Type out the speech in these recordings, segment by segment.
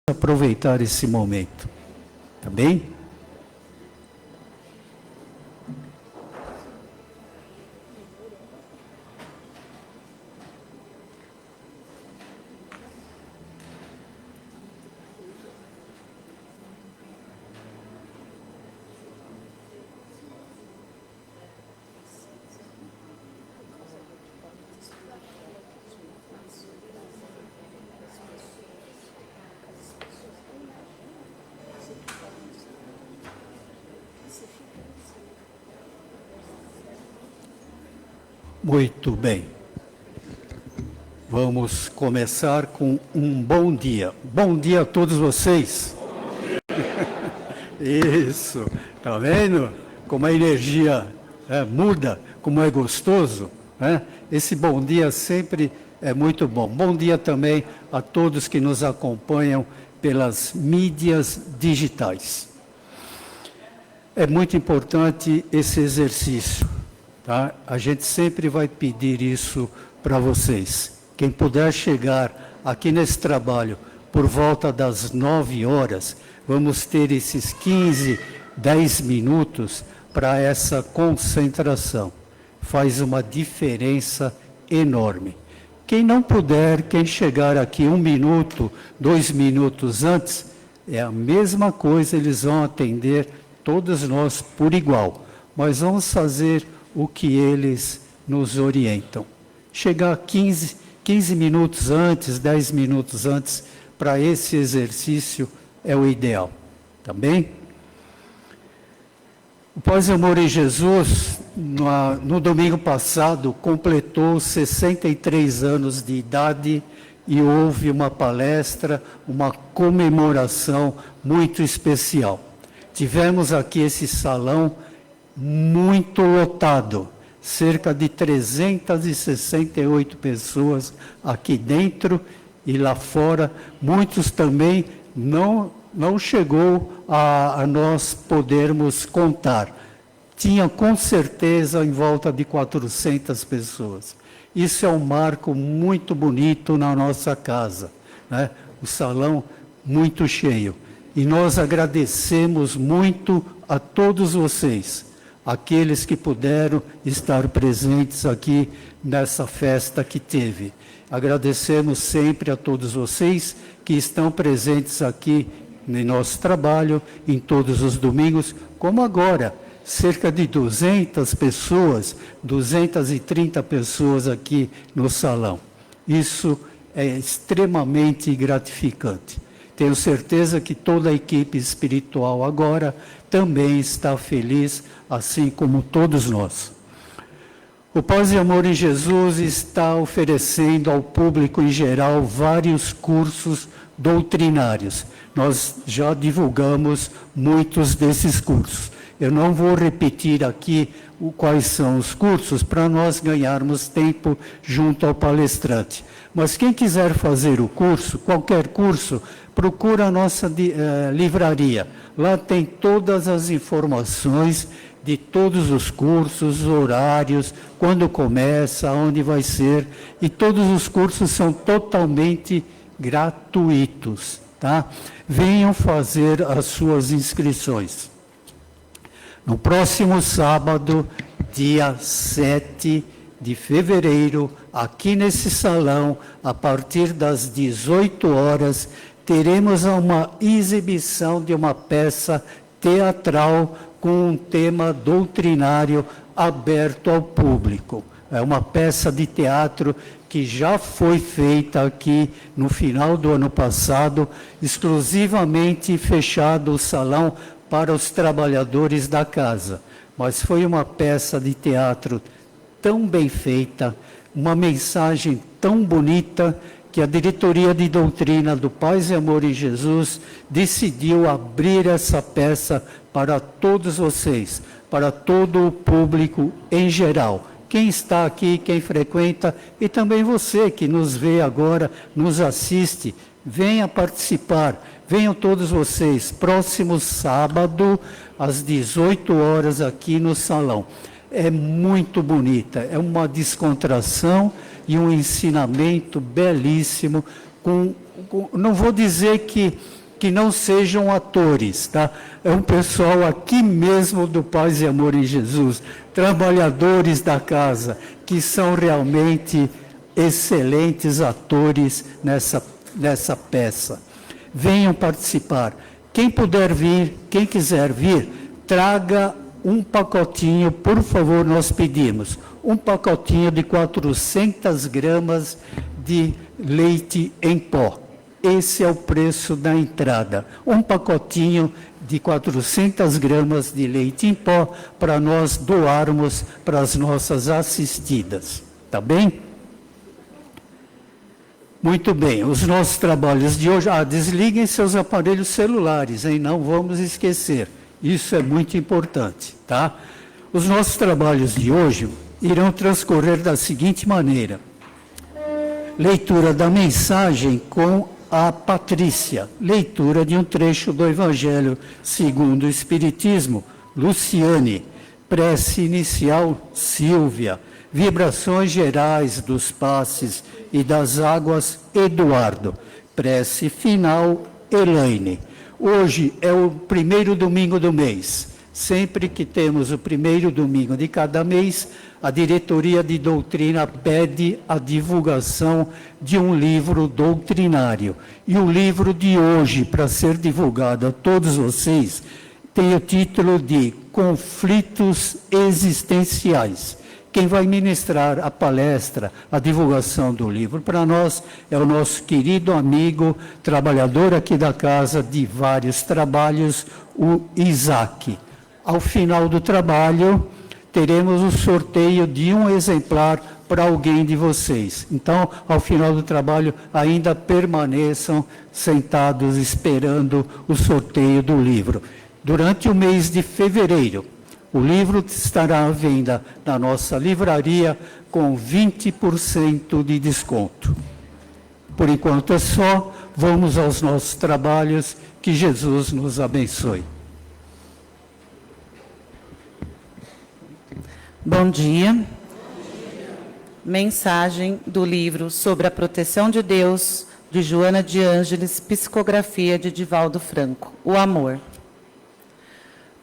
aproveitar esse momento, tá bem? Muito bem. Vamos começar com um bom dia. Bom dia a todos vocês. Isso, tá vendo? Como a energia muda, como é gostoso, né? Esse bom dia sempre é muito bom. Bom dia também a todos que nos acompanham pelas mídias digitais. É muito importante esse exercício. Tá? A gente sempre vai pedir isso para vocês. Quem puder chegar aqui nesse trabalho por volta das 9 horas, vamos ter esses 15, 10 minutos para essa concentração. Faz uma diferença enorme. Quem não puder, quem chegar aqui 1 minuto, 2 minutos antes, é a mesma coisa, eles vão atender todos nós por igual. Mas vamos fazer o que eles nos orientam. Chegar 15 minutos antes, 10 minutos antes, para esse exercício é o ideal. Tá bem? O Paz e Amor em Jesus, no domingo passado, completou 63 anos de idade e houve uma palestra, uma comemoração muito especial. Tivemos aqui esse salão muito lotado, cerca de 368 pessoas aqui dentro e lá fora. Muitos também não chegou a nós podermos contar. Tinha com certeza em volta de 400 pessoas. Isso é um marco muito bonito na nossa casa, né? O salão muito cheio. E nós agradecemos muito a todos vocês, aqueles que puderam estar presentes aqui nessa festa que teve. Agradecemos sempre a todos vocês que estão presentes aqui no nosso trabalho, em todos os domingos, como agora, cerca de 200 pessoas, 230 pessoas aqui no salão. Isso é extremamente gratificante. Tenho certeza que toda a equipe espiritual agora também está feliz, assim como todos nós. O Paz e Amor em Jesus está oferecendo ao público em geral vários cursos doutrinários. Nós já divulgamos muitos desses cursos. Eu não vou repetir aqui quais são os cursos para nós ganharmos tempo junto ao palestrante. Mas quem quiser fazer o curso, qualquer curso, procura a nossa livraria. Lá tem todas as informações de todos os cursos, horários, quando começa, onde vai ser. E todos os cursos são totalmente gratuitos, tá? Venham fazer as suas inscrições. No próximo sábado, dia 7 de fevereiro, aqui nesse salão, a partir das 18 horas, teremos uma exibição de uma peça teatral com um tema doutrinário aberto ao público. É uma peça de teatro que já foi feita aqui no final do ano passado, exclusivamente fechado o salão para os trabalhadores da casa. Mas foi uma peça de teatro tão bem feita, uma mensagem tão bonita, que a diretoria de doutrina do Paz e Amor em Jesus decidiu abrir essa peça para todos vocês, para todo o público em geral. Quem está aqui, quem frequenta, e também você que nos vê agora, nos assiste, venha participar, venham todos vocês, próximo sábado, às 18 horas aqui no salão. É muito bonita, é uma descontração e um ensinamento belíssimo, não vou dizer que que não sejam atores, tá? É um pessoal aqui mesmo do Paz e Amor em Jesus, trabalhadores da casa, que são realmente excelentes atores nessa peça. Venham participar. Quem puder vir, quem quiser vir, traga um pacotinho, por favor, nós pedimos. Um pacotinho de 400 gramas de leite em pó. Esse é o preço da entrada. Um pacotinho de 400 gramas de leite em pó para nós doarmos para as nossas assistidas. Tá bem? Muito bem. Os nossos trabalhos de hoje... desliguem seus aparelhos celulares, hein? Não vamos esquecer. Isso é muito importante, tá? Os nossos trabalhos de hoje irão transcorrer da seguinte maneira. Leitura da mensagem com a Patrícia. Leitura de um trecho do Evangelho segundo o Espiritismo, Luciane. Prece inicial, Silvia. Vibrações gerais dos passes e das águas, Eduardo. Prece final, Elaine. Hoje é o primeiro domingo do mês. Sempre que temos o primeiro domingo de cada mês, a diretoria de doutrina pede a divulgação de um livro doutrinário. E o livro de hoje, para ser divulgado a todos vocês, tem o título de Conflitos Existenciais. Quem vai ministrar a palestra, a divulgação do livro para nós, é o nosso querido amigo, trabalhador aqui da casa de vários trabalhos, o Isaac. Ao final do trabalho, teremos o sorteio de um exemplar para alguém de vocês. Então, ao final do trabalho, ainda permaneçam sentados esperando o sorteio do livro. Durante o mês de fevereiro, o livro estará à venda na nossa livraria com 20% de desconto. Por enquanto é só, vamos aos nossos trabalhos, que Jesus nos abençoe. Bom dia. Mensagem do livro Sobre a Proteção de Deus, de Joana de Ângeles, psicografia de Divaldo Franco. O amor.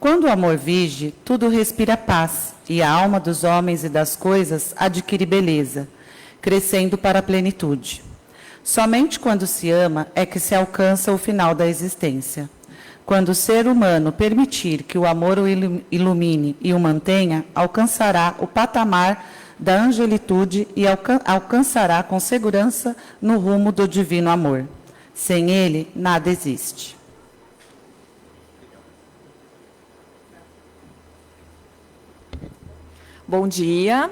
Quando o amor vige, tudo respira paz, e a alma dos homens e das coisas adquire beleza, crescendo para a plenitude. Somente quando se ama é que se alcança o final da existência. Quando o ser humano permitir que o amor o ilumine e o mantenha, alcançará o patamar da angelitude e alcançará com segurança no rumo do divino amor. Sem ele, nada existe. Bom dia.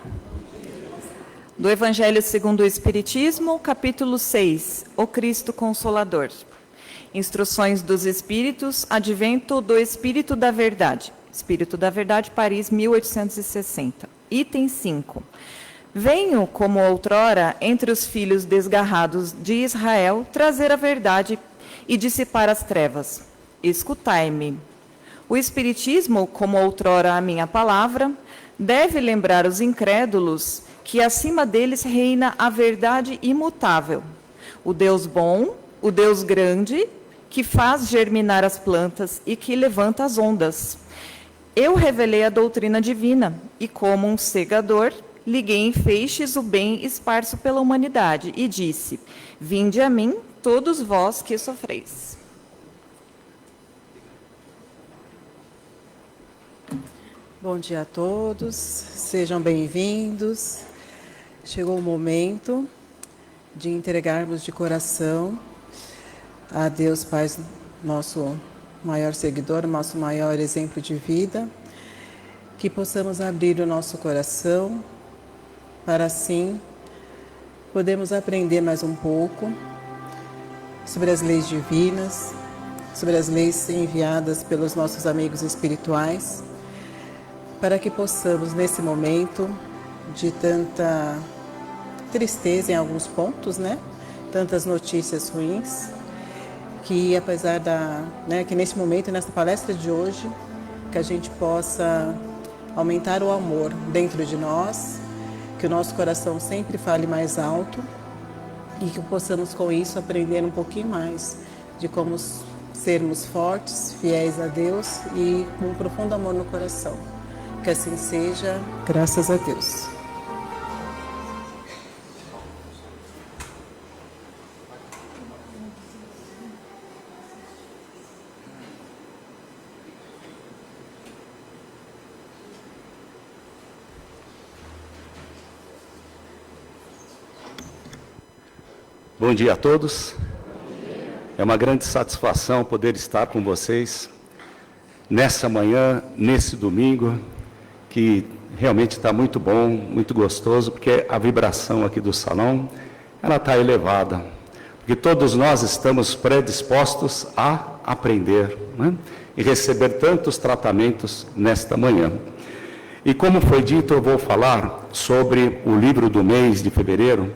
Do Evangelho segundo o Espiritismo, capítulo 6, O Cristo Consolador. Instruções dos Espíritos, advento do Espírito da Verdade. Espírito da Verdade, Paris, 1860. Item 5. Venho, como outrora, entre os filhos desgarrados de Israel, trazer a verdade e dissipar as trevas. Escutai-me. O Espiritismo, como outrora a minha palavra, deve lembrar os incrédulos que acima deles reina a verdade imutável, o Deus bom, o Deus grande, que faz germinar as plantas e que levanta as ondas. Eu revelei a doutrina divina e, como um segador, liguei em feixes o bem esparso pela humanidade e disse: vinde a mim, todos vós que sofreis. Bom dia a todos, sejam bem-vindos. Chegou o momento de entregarmos de coração a Deus Pai, nosso maior seguidor, nosso maior exemplo de vida, que possamos abrir o nosso coração para assim podermos aprender mais um pouco sobre as leis divinas, sobre as leis enviadas pelos nossos amigos espirituais, para que possamos, nesse momento de tanta tristeza em alguns pontos, né? Tantas notícias ruins, que apesar que nesse momento, nessa palestra de hoje, que a gente possa aumentar o amor dentro de nós, que o nosso coração sempre fale mais alto e que possamos com isso aprender um pouquinho mais de como sermos fortes, fiéis a Deus e com um profundo amor no coração. Que assim seja, graças a Deus. Bom dia a todos. É uma grande satisfação poder estar com vocês nessa manhã, nesse domingo, que realmente está muito bom, muito gostoso, porque a vibração aqui do salão, ela está elevada, porque todos nós estamos predispostos a aprender, né? E receber tantos tratamentos nesta manhã. E como foi dito, eu vou falar sobre o livro do mês de fevereiro,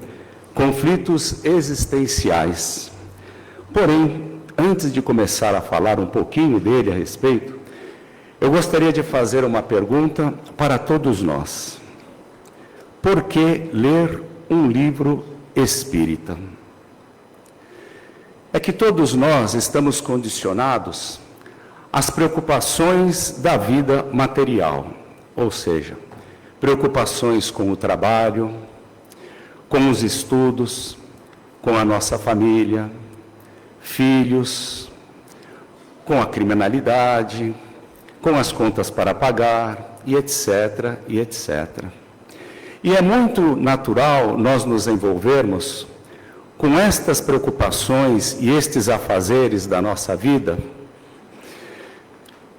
Conflitos Existenciais. Porém, antes de começar a falar um pouquinho dele a respeito, eu gostaria de fazer uma pergunta para todos nós. Por que ler um livro espírita? É que todos nós estamos condicionados às preocupações da vida material, ou seja, preocupações com o trabalho, com os estudos, com a nossa família, filhos, com a criminalidade, com as contas para pagar, e etc, e etc. E é muito natural nós nos envolvermos com estas preocupações e estes afazeres da nossa vida.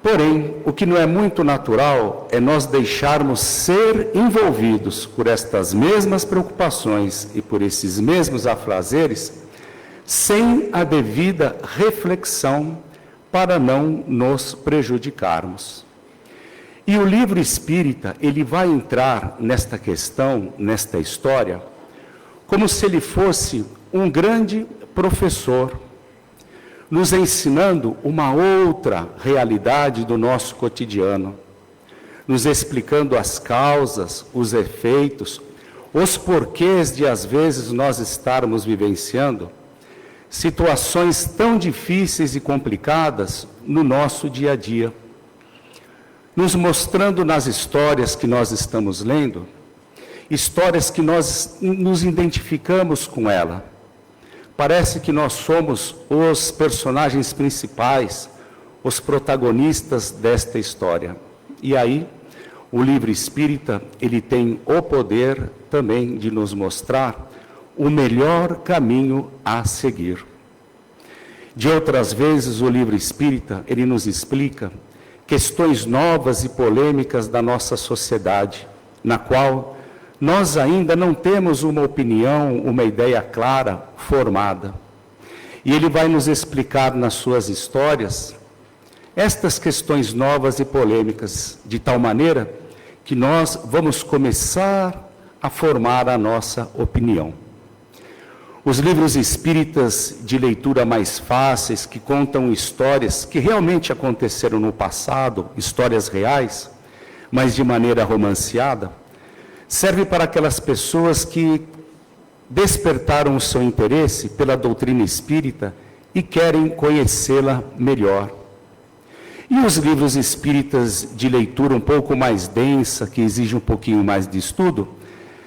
Porém, o que não é muito natural é nós deixarmos ser envolvidos por estas mesmas preocupações e por esses mesmos afazeres, sem a devida reflexão para não nos prejudicarmos. E o livro espírita, ele vai entrar nesta questão, nesta história, como se ele fosse um grande professor, nos ensinando uma outra realidade do nosso cotidiano, nos explicando as causas, os efeitos, os porquês de às vezes nós estarmos vivenciando situações tão difíceis e complicadas no nosso dia a dia, nos mostrando nas histórias que nós estamos lendo, histórias que nós nos identificamos com ela. Parece que nós somos os personagens principais, os protagonistas desta história. E aí, o livro espírita, ele tem o poder também de nos mostrar o melhor caminho a seguir. De outras vezes, o livro espírita, ele nos explica questões novas e polêmicas da nossa sociedade, na qual nós ainda não temos uma opinião, uma ideia clara, formada. E ele vai nos explicar nas suas histórias estas questões novas e polêmicas, de tal maneira que nós vamos começar a formar a nossa opinião. Os livros espíritas de leitura mais fáceis, que contam histórias que realmente aconteceram no passado, histórias reais, mas de maneira romanceada, serve para aquelas pessoas que despertaram o seu interesse pela doutrina espírita e querem conhecê-la melhor. E os livros espíritas de leitura um pouco mais densa, que exigem um pouquinho mais de estudo,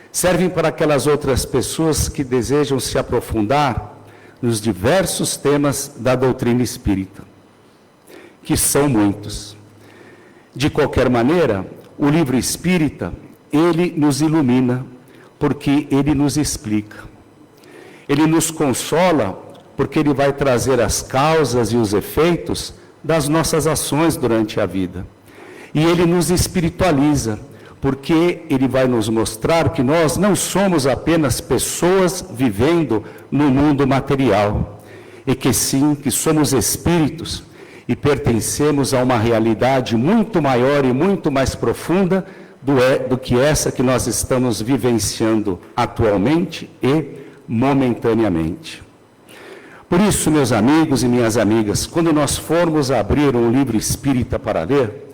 servem para aquelas outras pessoas que desejam se aprofundar nos diversos temas da doutrina espírita, que são muitos. De qualquer maneira, o livro espírita, ele nos ilumina, porque ele nos explica. Ele nos consola, porque ele vai trazer as causas e os efeitos das nossas ações durante a vida. E ele nos espiritualiza, porque ele vai nos mostrar que nós não somos apenas pessoas vivendo no mundo material, e que sim, que somos espíritos, e pertencemos a uma realidade muito maior e muito mais profunda do que essa que nós estamos vivenciando atualmente e momentaneamente. Por isso, meus amigos e minhas amigas, quando nós formos abrir um livro espírita para ler,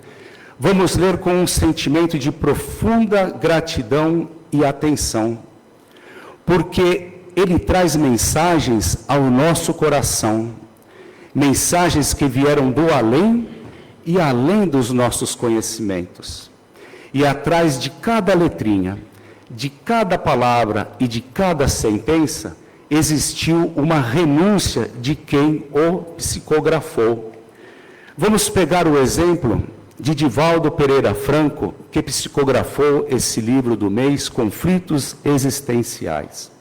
vamos ler com um sentimento de profunda gratidão e atenção, porque ele traz mensagens ao nosso coração, mensagens que vieram do além e além dos nossos conhecimentos. E atrás de cada letrinha, de cada palavra e de cada sentença, existiu uma renúncia de quem o psicografou. Vamos pegar o exemplo de Divaldo Pereira Franco, que psicografou esse livro do mês, Conflitos Existenciais.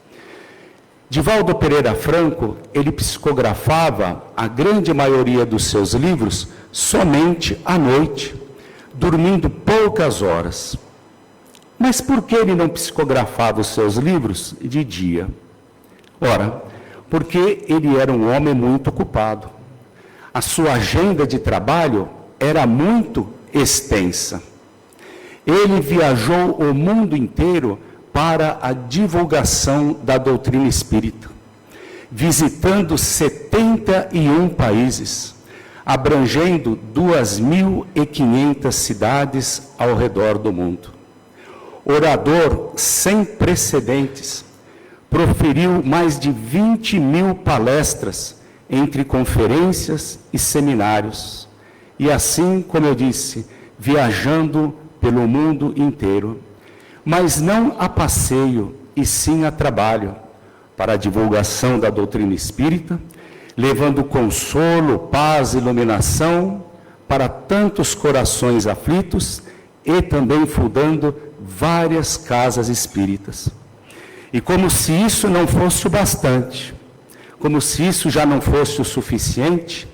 Divaldo Pereira Franco, ele psicografava a grande maioria dos seus livros somente à noite, dormindo poucas horas. Mas por que ele não psicografava os seus livros de dia? Ora, porque ele era um homem muito ocupado. A sua agenda de trabalho era muito extensa. Ele viajou o mundo inteiro para a divulgação da doutrina espírita, visitando 71 países, abrangendo 2.500 cidades ao redor do mundo. Orador sem precedentes, proferiu mais de 20.000 palestras entre conferências e seminários, e assim, como eu disse, viajando pelo mundo inteiro, mas não a passeio, e sim a trabalho, para a divulgação da doutrina espírita, levando consolo, paz e iluminação para tantos corações aflitos e também fundando várias casas espíritas. E como se isso não fosse o bastante, como se isso já não fosse o suficiente,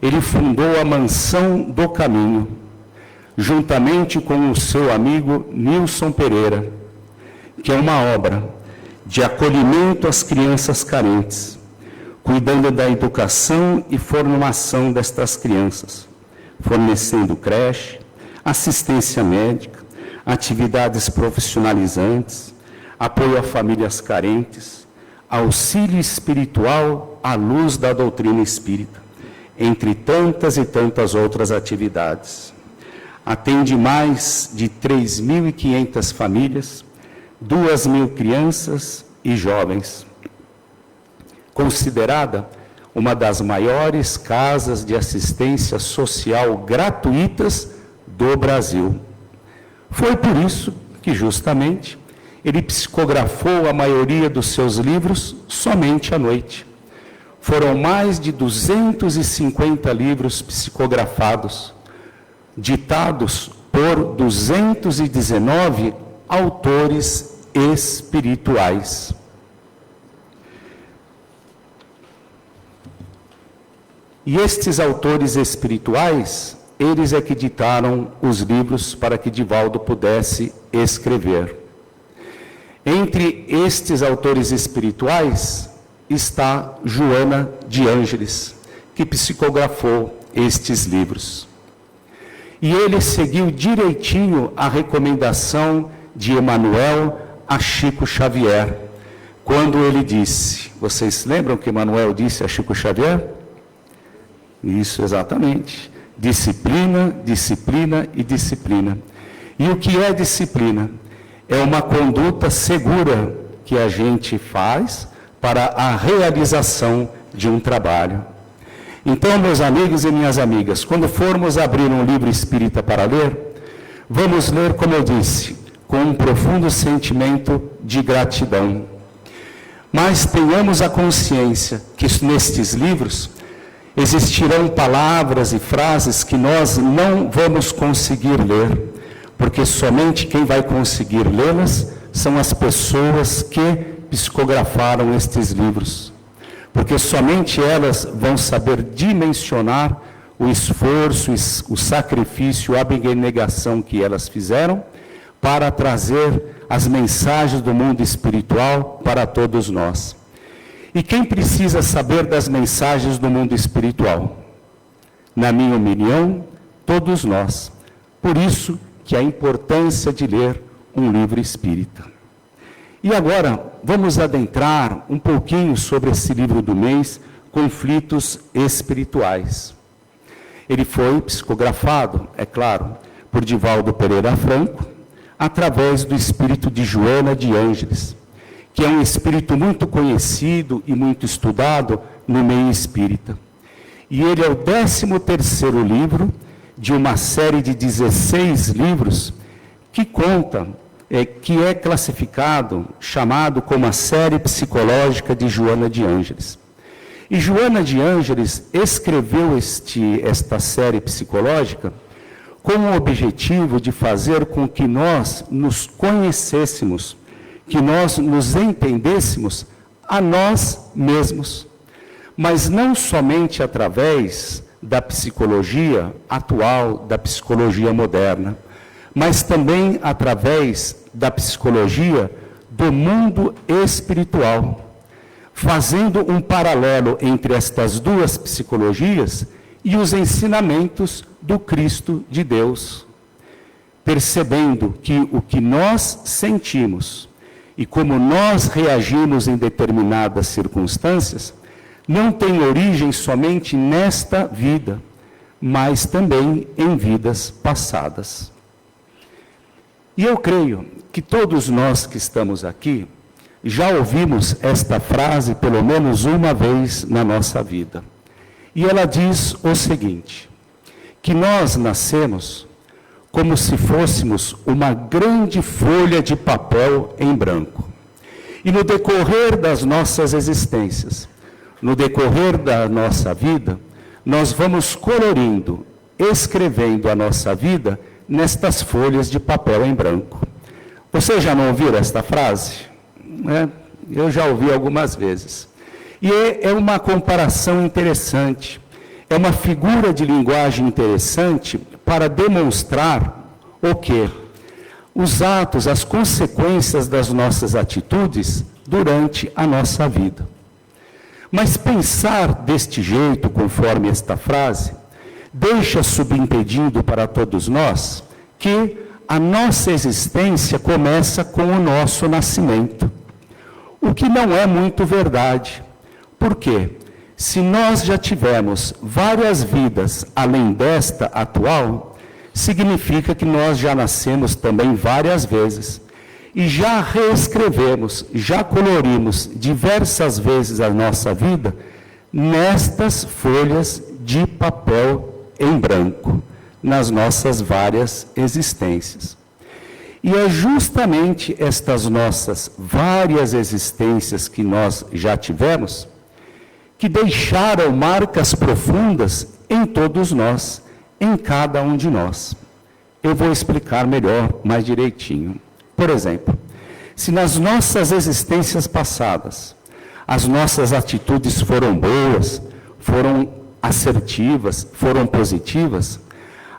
ele fundou a Mansão do Caminho, juntamente com o seu amigo Nilson Pereira, que é uma obra de acolhimento às crianças carentes, cuidando da educação e formação destas crianças, fornecendo creche, assistência médica, atividades profissionalizantes, apoio a famílias carentes, auxílio espiritual à luz da doutrina espírita, entre tantas e tantas outras atividades. Atende mais de 3.500 famílias, 2.000 crianças e jovens. Considerada uma das maiores casas de assistência social gratuitas do Brasil. Foi por isso que, justamente, ele psicografou a maioria dos seus livros somente à noite. Foram mais de 250 livros psicografados, ditados por 219 autores espirituais. E estes autores espirituais, eles é que ditaram os livros para que Divaldo pudesse escrever. Entre estes autores espirituais está Joana de Ângeles, que psicografou estes livros. E ele seguiu direitinho a recomendação de Emmanuel a Chico Xavier, quando ele disse, vocês lembram que Emmanuel disse a Chico Xavier? Isso, exatamente. Disciplina, disciplina e disciplina. E o que é disciplina? É uma conduta segura que a gente faz para a realização de um trabalho. Então, meus amigos e minhas amigas, quando formos abrir um livro espírita para ler, vamos ler, como eu disse, com um profundo sentimento de gratidão. Mas tenhamos a consciência que nestes livros existirão palavras e frases que nós não vamos conseguir ler, porque somente quem vai conseguir lê-las são as pessoas que psicografaram estes livros, porque somente elas vão saber dimensionar o esforço, o sacrifício, a abnegação que elas fizeram para trazer as mensagens do mundo espiritual para todos nós. E quem precisa saber das mensagens do mundo espiritual? Na minha opinião, todos nós. Por isso que a importância de ler um livro espírita. E agora, vamos adentrar um pouquinho sobre esse livro do mês, Conflitos Espirituais. Ele foi psicografado, é claro, por Divaldo Pereira Franco, através do espírito de Joana de Ângeles, que é um espírito muito conhecido e muito estudado no meio espírita. E ele é o 13º livro de uma série de 16 livros que conta, que é classificado, chamado como a série psicológica de Joana de Ângeles. E Joana de Ângeles escreveu esta série psicológica com o objetivo de fazer com que nós nos conhecêssemos, que nós nos entendêssemos a nós mesmos, mas não somente através da psicologia atual, da psicologia moderna, mas também através da psicologia do mundo espiritual, fazendo um paralelo entre estas duas psicologias e os ensinamentos do Cristo de Deus, percebendo que o que nós sentimos e como nós reagimos em determinadas circunstâncias não tem origem somente nesta vida, mas também em vidas passadas. E eu creio que todos nós que estamos aqui já ouvimos esta frase pelo menos uma vez na nossa vida. E ela diz o seguinte, que nós nascemos como se fôssemos uma grande folha de papel em branco. E no decorrer das nossas existências, no decorrer da nossa vida, nós vamos colorindo, escrevendo a nossa vida nestas folhas de papel em branco. Você já não ouviu esta frase? Eu já ouvi algumas vezes. E é uma comparação interessante, é uma figura de linguagem interessante para demonstrar o quê? Os atos, as consequências das nossas atitudes durante a nossa vida. Mas pensar deste jeito, conforme esta frase, deixa subentendido para todos nós que a nossa existência começa com o nosso nascimento. O que não é muito verdade. Por quê? Se nós já tivemos várias vidas além desta atual, significa que nós já nascemos também várias vezes. E já reescrevemos, já colorimos diversas vezes a nossa vida nestas folhas de papel em branco, nas nossas várias existências. E é justamente estas nossas várias existências que nós já tivemos, que deixaram marcas profundas em todos nós, em cada um de nós. Eu vou explicar melhor, mais direitinho. Por exemplo, se nas nossas existências passadas, as nossas atitudes foram boas, foram assertivas, foram positivas,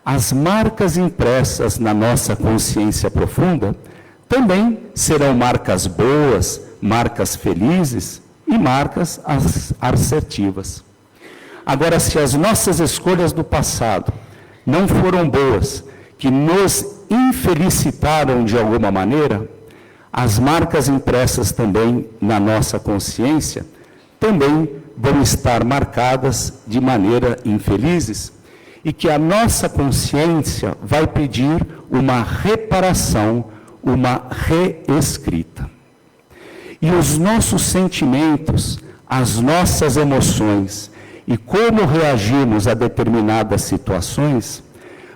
as marcas impressas na nossa consciência profunda também serão marcas boas, marcas felizes e marcas assertivas. Agora, se as nossas escolhas do passado não foram boas, que nos infelicitaram de alguma maneira, as marcas impressas também na nossa consciência também vão estar marcadas de maneira infelizes, e que a nossa consciência vai pedir uma reparação, uma reescrita. E os nossos sentimentos, as nossas emoções e como reagimos a determinadas situações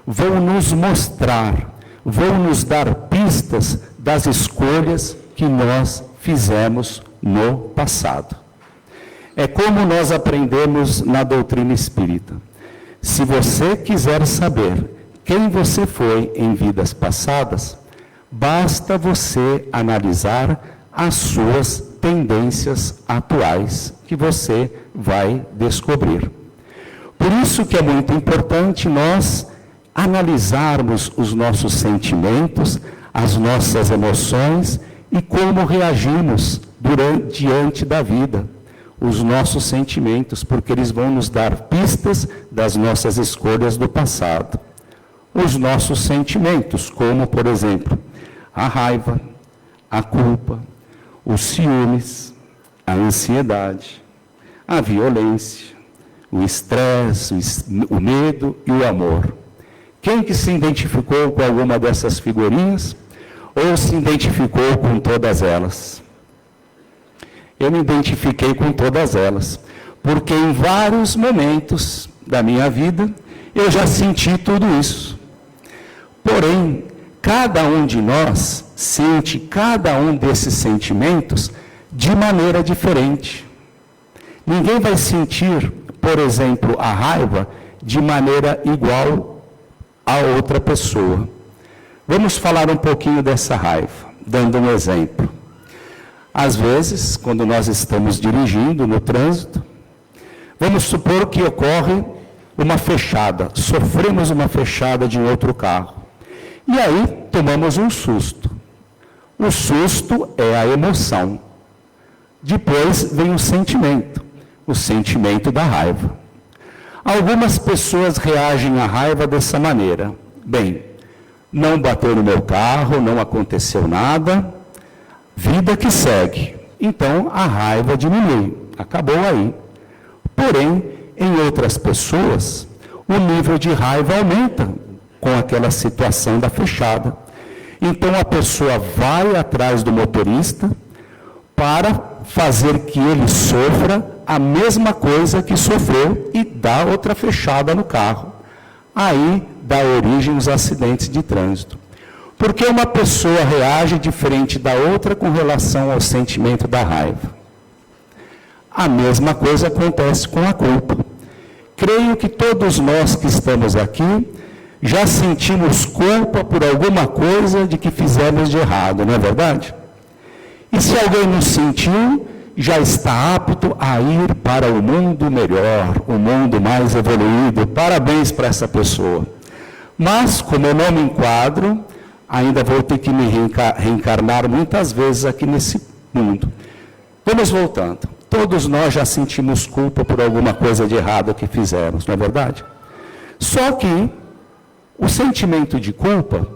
vão nos mostrar, vão nos dar pistas das escolhas que nós fizemos no passado. É como nós aprendemos na doutrina espírita. Se você quiser saber quem você foi em vidas passadas, basta você analisar as suas tendências atuais, que você vai descobrir. Por isso que é muito importante nós analisarmos os nossos sentimentos, as nossas emoções e como reagimos diante da vida. Os nossos sentimentos, porque eles vão nos dar pistas das nossas escolhas do passado. Os nossos sentimentos, como, por exemplo, a raiva, a culpa, os ciúmes, a ansiedade, a violência, o estresse, o medo e o amor. Quem que se identificou com alguma dessas figurinhas? Ou se identificou com todas elas? Eu me identifiquei com todas elas, porque em vários momentos da minha vida eu já senti tudo isso. Porém, cada um de nós sente cada um desses sentimentos de maneira diferente. Ninguém vai sentir, por exemplo, a raiva de maneira igual a outra pessoa. Vamos falar um pouquinho dessa raiva, dando um exemplo. Às vezes, quando nós estamos dirigindo no trânsito, vamos supor que ocorre uma fechada, sofremos uma fechada de um outro carro. E aí, tomamos um susto. O susto é a emoção. Depois vem o sentimento da raiva. Algumas pessoas reagem à raiva dessa maneira. Bem, não bateu no meu carro, não aconteceu nada, vida que segue. Então, a raiva diminui, acabou aí. Porém, em outras pessoas, o nível de raiva aumenta com aquela situação da fechada. Então, a pessoa vai atrás do motorista para fazer que ele sofra a mesma coisa que sofreu e dá outra fechada no carro. Aí dá origem aos acidentes de trânsito. Porque uma pessoa reage diferente da outra com relação ao sentimento da raiva. A mesma coisa acontece com a culpa. Creio que todos nós que estamos aqui já sentimos culpa por alguma coisa de que fizemos de errado, não é verdade? E se alguém não sentiu, já está apto a ir para o mundo melhor, o mundo mais evoluído. Parabéns para essa pessoa. Mas, como eu não me enquadro, ainda vou ter que me reencarnar muitas vezes aqui nesse mundo. Vamos voltando. Todos nós já sentimos culpa por alguma coisa de errado que fizemos, não é verdade? Só que o sentimento de culpa,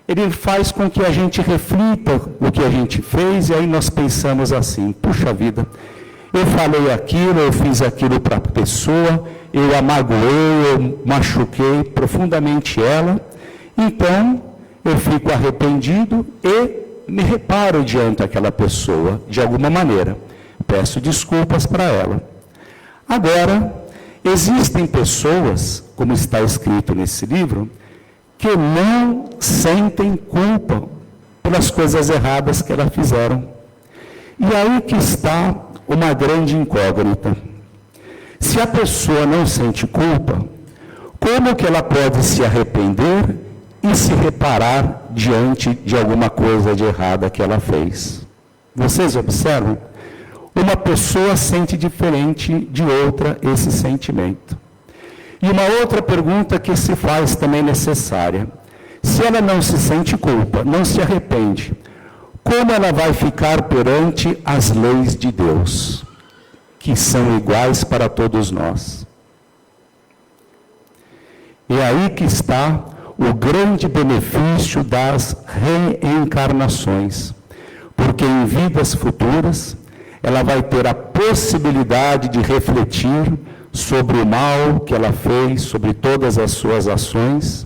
ele faz com que a gente reflita o que a gente fez, e aí nós pensamos assim: puxa vida, eu falei aquilo, eu fiz aquilo para a pessoa, eu a magoei, eu machuquei profundamente ela, então eu fico arrependido e me reparo diante daquela pessoa, de alguma maneira. Peço desculpas para ela. Agora, existem pessoas, como está escrito nesse livro, que não sentem culpa pelas coisas erradas que elas fizeram. E aí que está uma grande incógnita. Se a pessoa não sente culpa, como que ela pode se arrepender e se reparar diante de alguma coisa de errada que ela fez? Vocês observam? Uma pessoa sente diferente de outra esse sentimento. E uma outra pergunta que se faz também necessária: se ela não se sente culpa, não se arrepende, como ela vai ficar perante as leis de Deus, que são iguais para todos nós? E aí que está o grande benefício das reencarnações, porque em vidas futuras ela vai ter a possibilidade de refletir sobre o mal que ela fez, sobre todas as suas ações,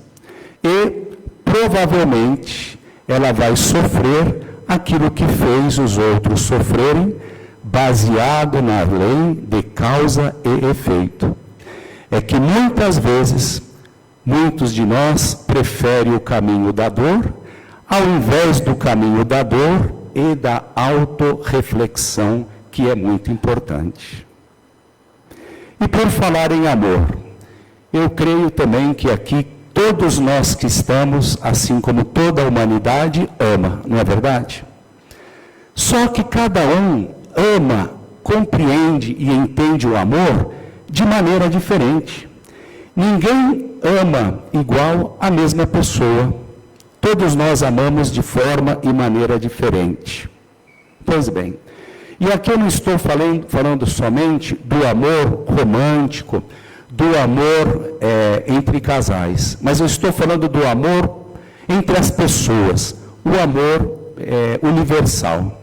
e provavelmente ela vai sofrer aquilo que fez os outros sofrerem, baseado na lei de causa e efeito. É que muitas vezes, muitos de nós preferem o caminho da dor, ao invés do caminho da dor e da autorreflexão, que é muito importante. E por falar em amor, eu creio também que aqui todos nós que estamos, assim como toda a humanidade, ama, não é verdade? Só que cada um ama, compreende e entende o amor de maneira diferente. Ninguém ama igual a mesma pessoa. Todos nós amamos de forma e maneira diferente. Pois bem, e aqui eu não estou falando somente do amor romântico, do amor entre casais, mas eu estou falando do amor entre as pessoas, o amor universal.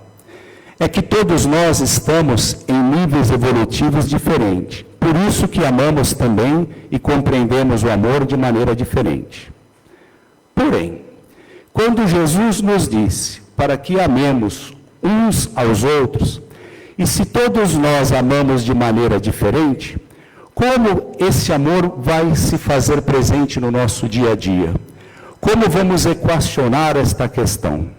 É que todos nós estamos em níveis evolutivos diferentes, por isso que amamos também e compreendemos o amor de maneira diferente. Porém, quando Jesus nos disse para que amemos uns aos outros, E se todos nós amamos de maneira diferente, como esse amor vai se fazer presente no nosso dia a dia? Como vamos equacionar esta questão?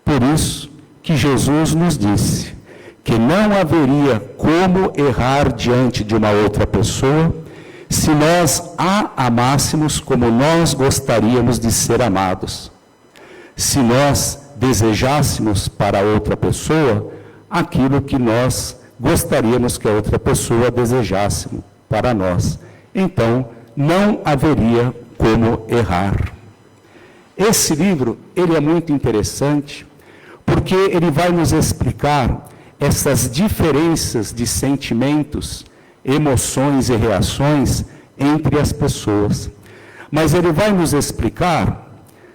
Por isso que Jesus nos disse que não haveria como errar diante de uma outra pessoa se nós a amássemos como nós gostaríamos de ser amados. Se nós desejássemos para outra pessoa aquilo que nós gostaríamos que a outra pessoa desejasse para nós. Então, não haveria como errar. Esse livro, ele é muito interessante, porque ele vai nos explicar essas diferenças de sentimentos, emoções e reações entre as pessoas. Mas ele vai nos explicar,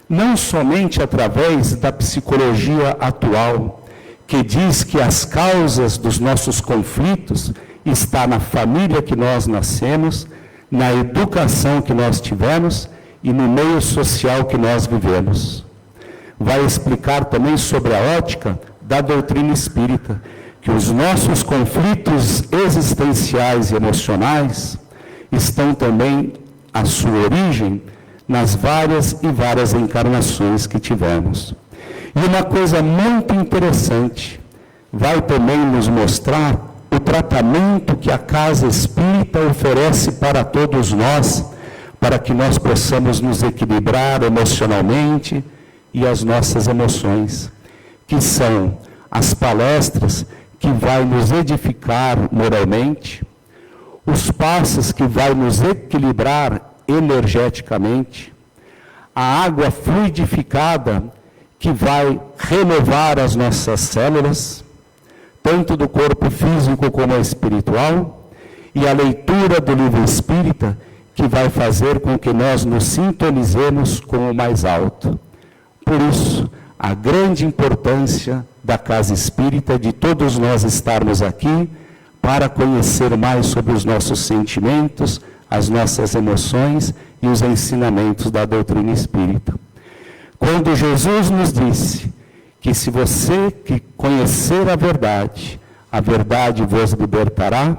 não somente através da psicologia atual, que diz que as causas dos nossos conflitos estão na família que nós nascemos, na educação que nós tivemos e no meio social que nós vivemos. Vai explicar também sobre a ótica da doutrina espírita, que os nossos conflitos existenciais e emocionais estão também a sua origem nas várias e várias encarnações que tivemos. E uma coisa muito interessante, vai também nos mostrar o tratamento que a casa espírita oferece para todos nós, para que nós possamos nos equilibrar emocionalmente e as nossas emoções, que são as palestras que vai nos edificar moralmente, os passos que vai nos equilibrar energeticamente, a água fluidificada que vai renovar as nossas células, tanto do corpo físico como espiritual, e a leitura do livro espírita, que vai fazer com que nós nos sintonizemos com o mais alto. Por isso, a grande importância da casa espírita, de todos nós estarmos aqui, para conhecer mais sobre os nossos sentimentos, as nossas emoções e os ensinamentos da doutrina espírita. Quando Jesus nos disse que se você que conhecer a verdade vos libertará,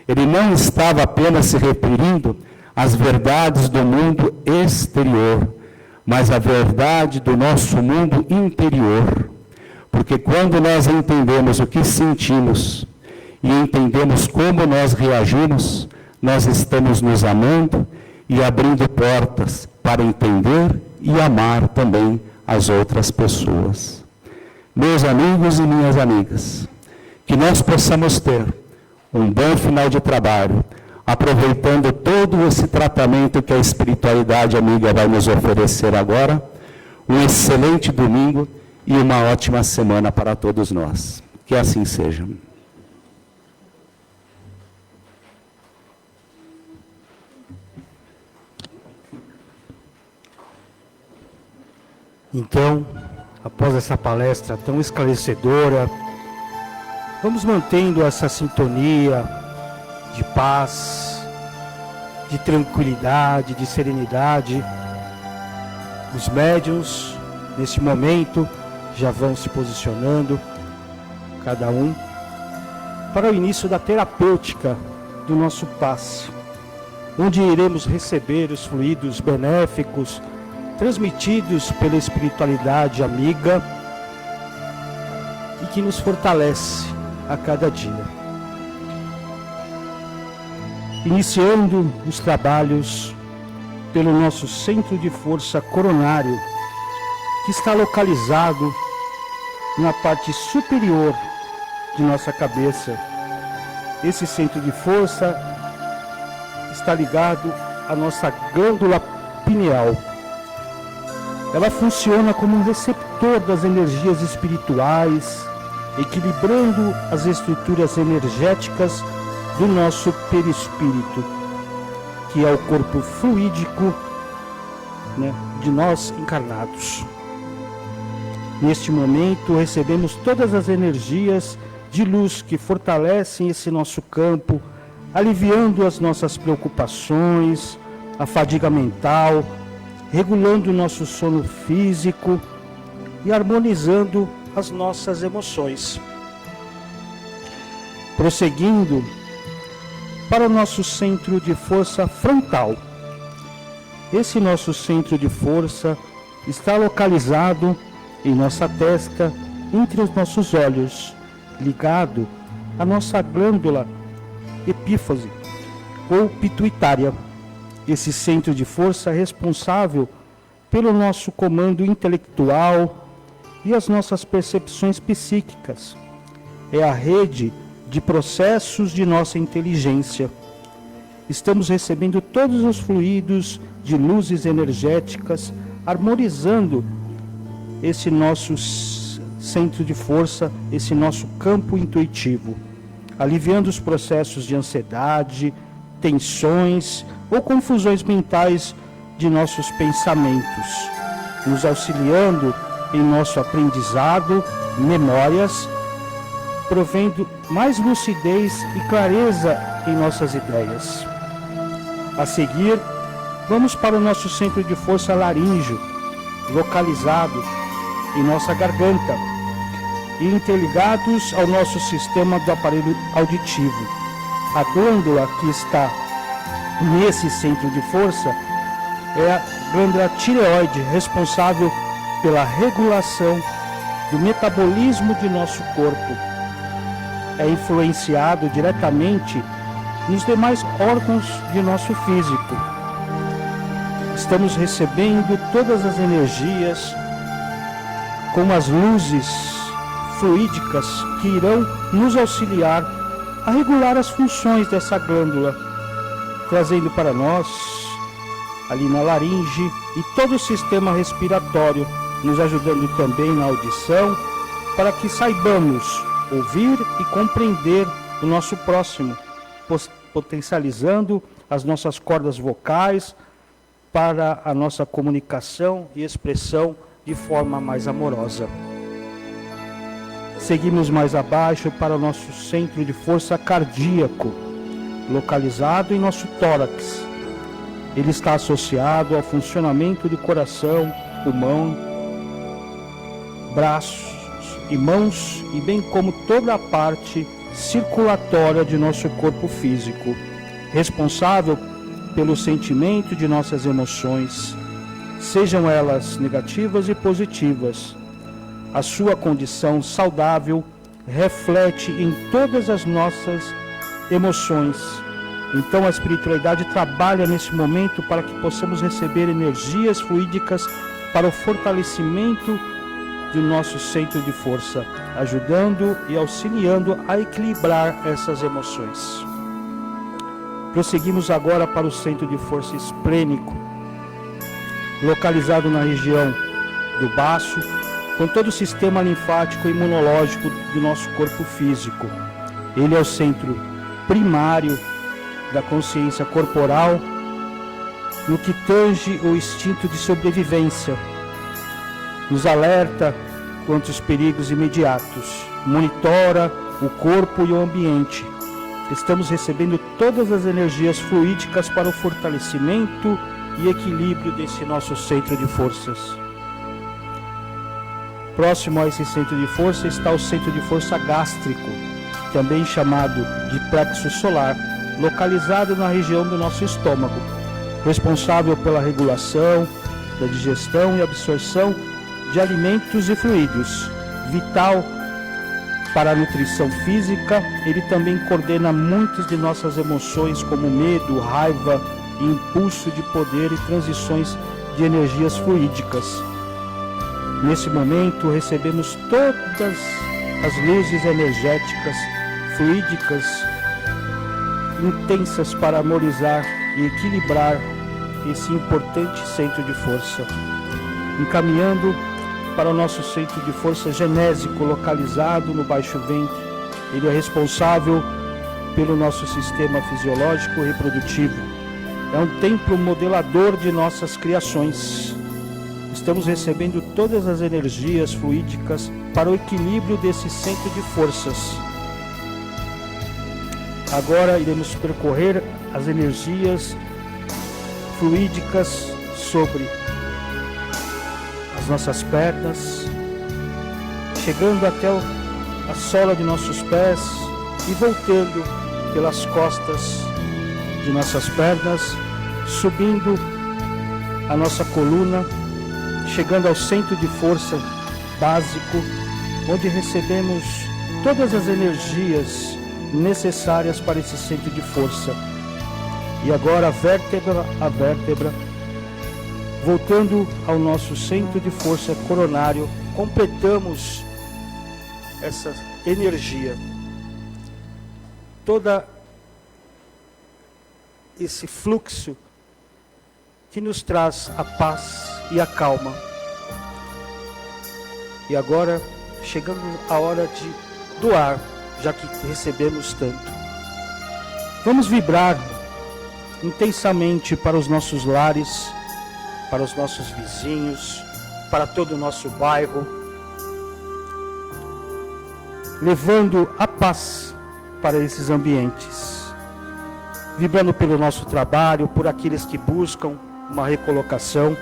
ele não estava apenas se referindo às verdades do mundo exterior, mas à verdade do nosso mundo interior. Porque quando nós entendemos o que sentimos e entendemos como nós reagimos, nós estamos nos amando e abrindo portas para entender e amar também as outras pessoas. Meus amigos e minhas amigas, que nós possamos ter um bom final de trabalho, aproveitando todo esse tratamento que a espiritualidade amiga vai nos oferecer agora, um excelente domingo e uma ótima semana para todos nós. Que assim seja. Então, após essa palestra tão esclarecedora, vamos mantendo essa sintonia de paz, de tranquilidade, de serenidade. Os médiuns, nesse momento, já vão se posicionando, cada um, para o início da terapêutica do nosso passe, onde iremos receber os fluidos benéficos transmitidos pela espiritualidade amiga e que nos fortalece a cada dia. Iniciando os trabalhos pelo nosso centro de força coronário, que está localizado na parte superior de nossa cabeça. Esse centro de força está ligado à nossa glândula pineal. Ela funciona como um receptor das energias espirituais, equilibrando as estruturas energéticas do nosso perispírito, que é o corpo fluídico, de nós encarnados. Neste momento, recebemos todas as energias de luz que fortalecem esse nosso campo, aliviando as nossas preocupações, a fadiga mental, regulando o nosso sono físico e harmonizando as nossas emoções. Prosseguindo para o nosso centro de força frontal. Esse nosso centro de força está localizado em nossa testa, entre os nossos olhos, ligado à nossa glândula epífise ou pituitária. Esse centro de força é responsável pelo nosso comando intelectual e as nossas percepções psíquicas. É a rede de processos de nossa inteligência. Estamos recebendo todos os fluidos de luzes energéticas, harmonizando esse nosso centro de força, esse nosso campo intuitivo, aliviando os processos de ansiedade, tensões ou confusões mentais de nossos pensamentos, nos auxiliando em nosso aprendizado, memórias, provendo mais lucidez e clareza em nossas ideias. A seguir, vamos para o nosso centro de força laríngeo, localizado em nossa garganta e interligados ao nosso sistema do aparelho auditivo. A glândula que está nesse centro de força é a glândula tireoide, responsável pela regulação do metabolismo de nosso corpo. É influenciado diretamente nos demais órgãos de nosso físico. Estamos recebendo todas as energias, como as luzes fluídicas, que irão nos auxiliar a regular as funções dessa glândula, trazendo para nós, ali na laringe, e todo o sistema respiratório, nos ajudando também na audição, para que saibamos ouvir e compreender o nosso próximo, potencializando as nossas cordas vocais para a nossa comunicação e expressão de forma mais amorosa. Seguimos mais abaixo para o nosso centro de força cardíaco, localizado em nosso tórax. Ele está associado ao funcionamento do coração, pulmão, braços e mãos, e bem como toda a parte circulatória de nosso corpo físico, responsável pelo sentimento de nossas emoções, sejam elas negativas e positivas. A sua condição saudável reflete em todas as nossas emoções. Então a espiritualidade trabalha nesse momento para que possamos receber energias fluídicas para o fortalecimento do nosso centro de força, ajudando e auxiliando a equilibrar essas emoções. Prosseguimos agora para o centro de força esplênico, localizado na região do baço, com todo o sistema linfático e imunológico do nosso corpo físico. Ele é o centro primário da consciência corporal, no que tange o instinto de sobrevivência. Nos alerta quanto aos perigos imediatos, monitora o corpo e o ambiente. Estamos recebendo todas as energias fluídicas para o fortalecimento e equilíbrio desse nosso centro de forças. Próximo a esse centro de força está o centro de força gástrico, também chamado de plexo solar, localizado na região do nosso estômago, responsável pela regulação da digestão e absorção de alimentos e fluidos, vital para a nutrição física. Ele também coordena muitas de nossas emoções, como medo, raiva e impulso de poder e transições de energias fluídicas. Nesse momento, recebemos todas as luzes energéticas, fluídicas, intensas para harmonizar e equilibrar esse importante centro de força. Encaminhando para o nosso centro de força genésico, localizado no baixo ventre. Ele é responsável pelo nosso sistema fisiológico e reprodutivo. É um templo modelador de nossas criações. Estamos recebendo todas as energias fluídicas para o equilíbrio desse centro de forças. Agora iremos percorrer as energias fluídicas sobre as nossas pernas, chegando até a sola de nossos pés, e voltando pelas costas de nossas pernas, subindo a nossa coluna, chegando ao centro de força básico, onde recebemos todas as energias necessárias para esse centro de força. E agora, vértebra a vértebra, voltando ao nosso centro de força coronário, completamos essa energia. Toda esse fluxo que nos traz a paz e a calma. E agora, chegando a hora de doar, já que recebemos tanto. Vamos vibrar intensamente para os nossos lares, para os nossos vizinhos, para todo o nosso bairro, levando a paz para esses ambientes. Vibrando pelo nosso trabalho, por aqueles que buscam uma recolocação,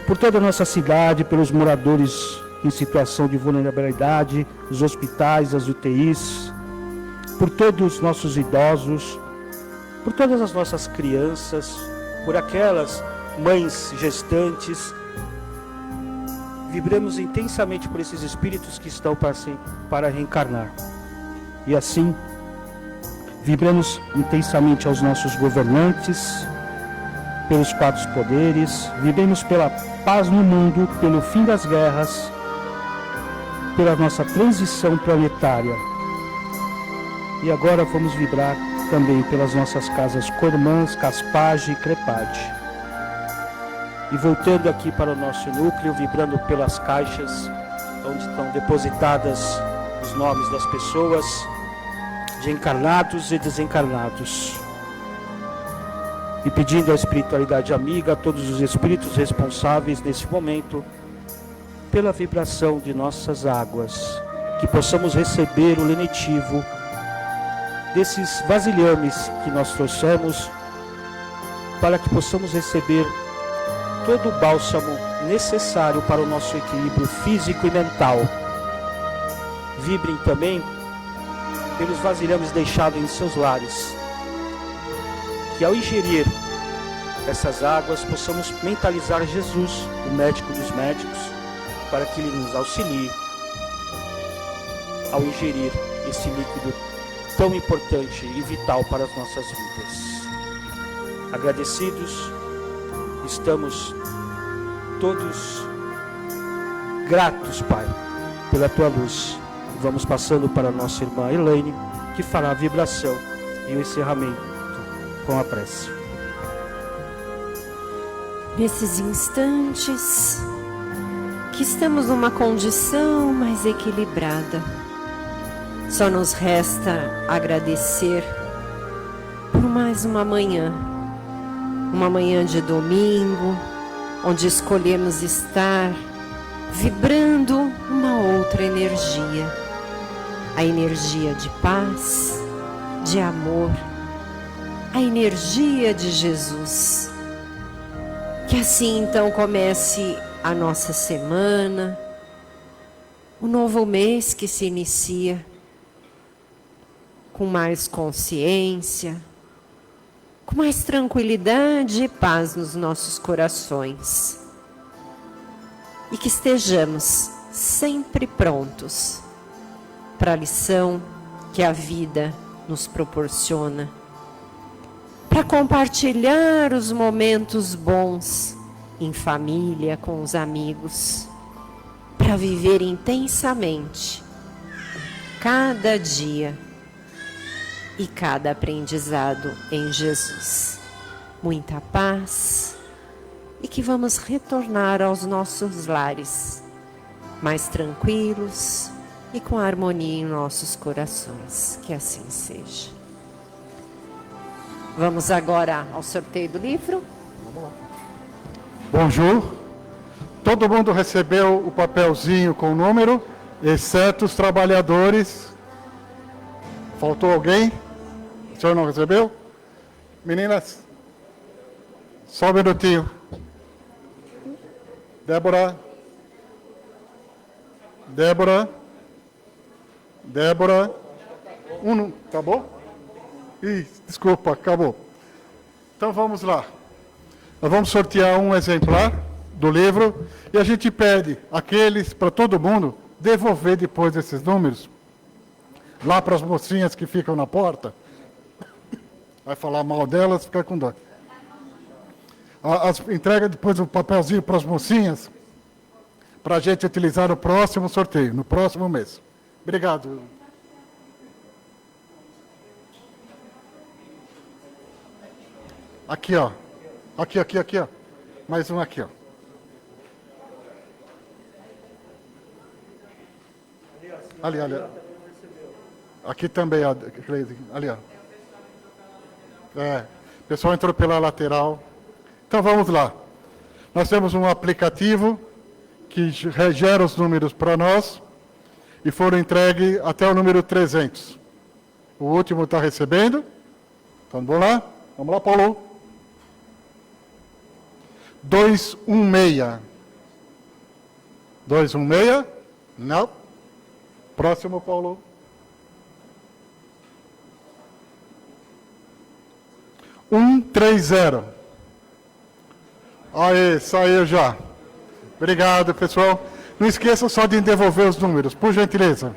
por toda a nossa cidade, pelos moradores em situação de vulnerabilidade, os hospitais, as UTIs, por todos os nossos idosos, por todas as nossas crianças, por aquelas mães gestantes. Vibramos intensamente por esses espíritos que estão para reencarnar. E assim, vibramos intensamente aos nossos governantes, pelos quatro poderes, vibremos pela paz no mundo, pelo fim das guerras, pela nossa transição planetária. E agora vamos vibrar também pelas nossas casas Cormãs, Caspage e Crepade. E voltando aqui para o nosso núcleo, vibrando pelas caixas onde estão depositadas os nomes das pessoas, de encarnados e desencarnados. E pedindo à espiritualidade amiga, a todos os espíritos responsáveis nesse momento, pela vibração de nossas águas, que possamos receber o lenitivo desses vasilhames que nós trouxemos, para que possamos receber todo o bálsamo necessário para o nosso equilíbrio físico e mental. Vibrem também pelos vasilhames deixados em seus lares, que ao ingerir essas águas possamos mentalizar Jesus, o médico dos médicos, para que Ele nos auxilie ao ingerir esse líquido tão importante e vital para as nossas vidas. Agradecidos, estamos todos gratos, Pai, pela Tua luz. Vamos passando para a nossa irmã Elaine, que fará a vibração e o encerramento com a prece. Nesses instantes que estamos numa condição mais equilibrada, só nos resta agradecer por mais uma manhã de domingo, onde escolhemos estar vibrando uma outra energia, a energia de paz, de amor, a energia de Jesus. Que assim então comece a nossa semana, o novo mês que se inicia, com mais consciência, com mais tranquilidade e paz nos nossos corações. E que estejamos sempre prontos para a lição que a vida nos proporciona, para compartilhar os momentos bons em família, com os amigos, para viver intensamente cada dia e cada aprendizado em Jesus. Muita paz e que vamos retornar aos nossos lares mais tranquilos e com harmonia em nossos corações. Que assim seja. Vamos agora ao sorteio do livro. Bonjour. Todo mundo recebeu o papelzinho com o número, exceto os trabalhadores. Faltou alguém? O senhor não recebeu? Meninas, só um minutinho. Débora. Débora. Débora. Acabou? Ih, desculpa, acabou. Então vamos lá. Nós vamos sortear um exemplar do livro e a gente pede aqueles, para todo mundo, devolver depois esses números lá para as mocinhas que ficam na porta. Vai falar mal delas, fica com dó. Entrega depois o papelzinho para as mocinhas, para a gente utilizar no próximo sorteio, no próximo mês. Obrigado. Aqui, ó. Aqui, ó. Mais um aqui, ó. Ali. Aqui também, ó. Ali, ó. O pessoal entrou pela lateral. Então vamos lá. Nós temos um aplicativo que gera os números para nós e foram entregues até o número 300. O último está recebendo. Então vamos lá. Vamos lá, Paulo. 216. 216? Não. Próximo, Paulo. 130. Aí, saiu já. Obrigado, pessoal. Não esqueçam só de devolver os números, por gentileza.